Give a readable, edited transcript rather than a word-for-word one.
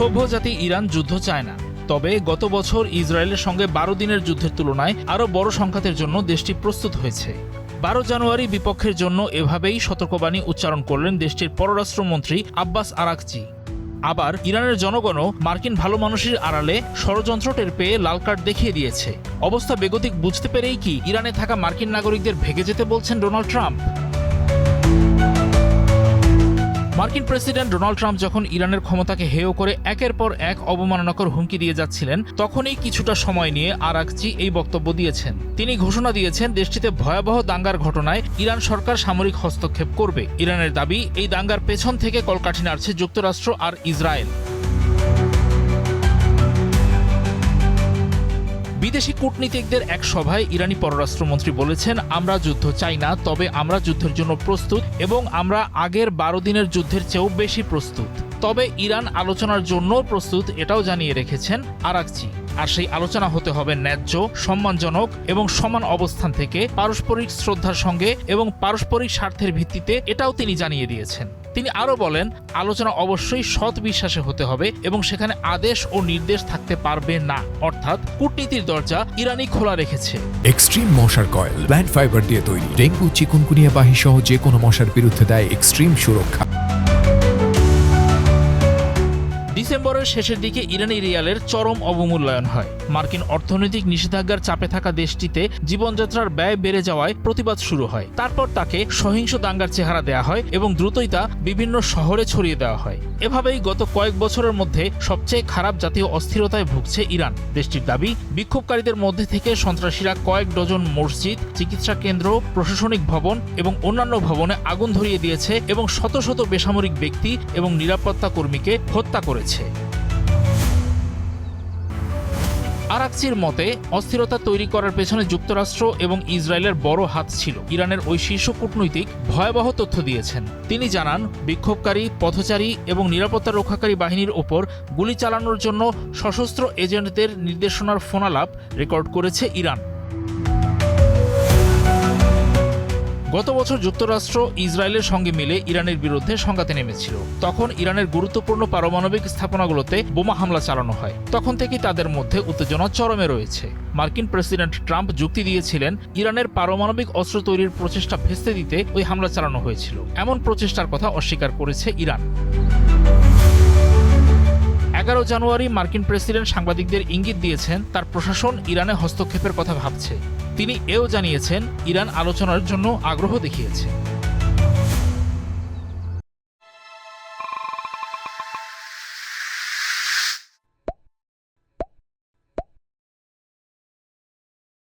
সভ্য জাতি ইরান যুদ্ধ চায় না। তবে গত বছর ইসরায়েলের সঙ্গে 12 দিনের যুদ্ধের তুলনায় আরও বড় সংঘাতের জন্য দেশটি প্রস্তুত হয়েছে। 12 জানুয়ারি বিপক্ষের জন্য এভাবেই সতর্কবাণী উচ্চারণ করলেন দেশটির পররাষ্ট্রমন্ত্রী আব্বাস আরাকচি। আবার ইরানের জনগণও মার্কিন ভালো মানুষের আড়ালে ষড়যন্ত্র টের পেয়ে লাল কার্ড দেখিয়ে দিয়েছে। অবস্থা বেগতিক বুঝতে পেরেই কি ইরানে থাকা মার্কিন নাগরিকদের ভেগে যেতে বলছেন ডোনাল্ড ট্রাম্প? মার্কিন প্রেসিডেন্ট ডোনাল্ড ট্রাম্প যখন ইরানের ক্ষমতাকে হেয় করে একের পর এক অবমাননাকর হুমকি দিয়ে যাচ্ছিলেন, তখনই কিছুটা সময় নিয়ে আরাকচি এই বক্তব্য দিয়েছেন। তিনি ঘোষণা দিয়েছেন দেশটিতে ভয়াবহ দাঙ্গার ঘটনায় ইরান সরকার সামরিক হস্তক্ষেপ করবে। ইরানের দাবি, এই দাঙ্গার পেছন থেকে কলকাঠি নাড়ছে যুক্তরাষ্ট্র আর ইসরায়েল। বিদেশি কূটনীতিকদের এক সভায় ইরানি পররাষ্ট্রমন্ত্রী বলেছেন, আমরা যুদ্ধ চাই না, তবে আমরা যুদ্ধের জন্য প্রস্তুত এবং আমরা আগের 12 দিনের যুদ্ধের চেয়েও বেশি প্রস্তুত। তবে ইরান আলোচনার জন্য প্রস্তুত, এটাও জানিয়ে রেখেছেন আরাকচি। আর সেই আলোচনা হতে হবে ন্যায্য, সম্মানজনক এবং সমান অবস্থান থেকে, পারস্পরিক শ্রদ্ধার সঙ্গে এবং পারস্পরিক স্বার্থের ভিত্তিতে, এটাও তিনি জানিয়ে দিয়েছেন। তিনি আরও বলেন, আলোচনা অবশ্যই সৎ বিশ্বাসে হতে হবে এবং সেখানে আদেশ ও নির্দেশ থাকতে পারবে না। অর্থাৎ কূটনীতির দরজা ইরানি খোলা রেখেছে। এক্সট্রিম মশার কয়েল প্ল্যান্ট ফাইবার দিয়ে তৈরি, ডেঙ্গু, চিকুনগুনিয়া বাহি সহ যে কোনো মশার বিরুদ্ধে দেয় এক্সট্রিম সুরক্ষা। ডিসেম্বরের শেষের দিকে ইরানি রিয়ালের চরম অবমূল্যায়ন হয়। মার্কিন অর্থনৈতিক নিষেধাজ্ঞার চাপে থাকা দেশটিতে জীবনযাত্রার ব্যয় বেড়ে যাওয়ায় প্রতিবাদ শুরু হয়। তারপর তাকে সহিংস দাঙ্গার চেহারা দেয়া হয় এবং দ্রুতই তা বিভিন্ন শহরে ছড়িয়ে দেওয়া হয়। এভাবেই গত কয়েক বছরের মধ্যে সবচেয়ে খারাপ জাতীয় অস্থিরতায় ভুগছে ইরান। দেশটির দাবি, বিক্ষোভকারীদের মধ্যে থেকে সন্ত্রাসীরা কয়েক ডজন মসজিদ, চিকিৎসা কেন্দ্র, প্রশাসনিক ভবন এবং অন্যান্য ভবনে আগুন ধরিয়ে দিয়েছে এবং শত শত বেসামরিক ব্যক্তি এবং নিরাপত্তা কর্মীকে হত্যা করেছে। আরাকচির মতে, অস্থিরতা তৈরি করার পেছনে যুক্তরাষ্ট্র এবং ইসরায়েলের বড় হাত ছিল। ইরানের ওই শীর্ষ কূটনৈতিক ভয়াবহ তথ্য দিয়েছেন। তিনি জানান, বিক্ষোভকারী, পথচারী এবং নিরাপত্তা রক্ষাকারী বাহিনীর ওপর গুলি চালানোর জন্য সশস্ত্র এজেন্টদের নির্দেশনার ফোনালাপ রেকর্ড করেছে ইরান। গত বছর যুক্তরাষ্ট্র ইসরায়েলের সঙ্গে মিলে ইরানের বিরুদ্ধে সংঘাতে নেমেছিল। তখন ইরানের গুরুত্বপূর্ণ পারমাণবিক স্থাপনাগুলোতে বোমা হামলা চালানো হয়। তখন থেকেই তাদের মধ্যে উত্তেজনা চরমে রয়েছে। মার্কিন প্রেসিডেন্ট ট্রাম্প যুক্তি দিয়েছিলেন, ইরানের পারমাণবিক অস্ত্র তৈরির প্রচেষ্টা ভেস্তে দিতে ওই হামলা চালানো হয়েছিল। এমন প্রচেষ্টার কথা অস্বীকার করেছে ইরান। 11 জানুয়ারি মার্কিন প্রেসিডেন্ট সাংবাদিকদের ইঙ্গিত দিয়েছেন, তার প্রশাসন ইরানে হস্তক্ষেপের কথা ভাবছে। তিনি এও জানিয়েছেন, ইরান আলোচনার জন্য আগ্রহ দেখিয়েছে।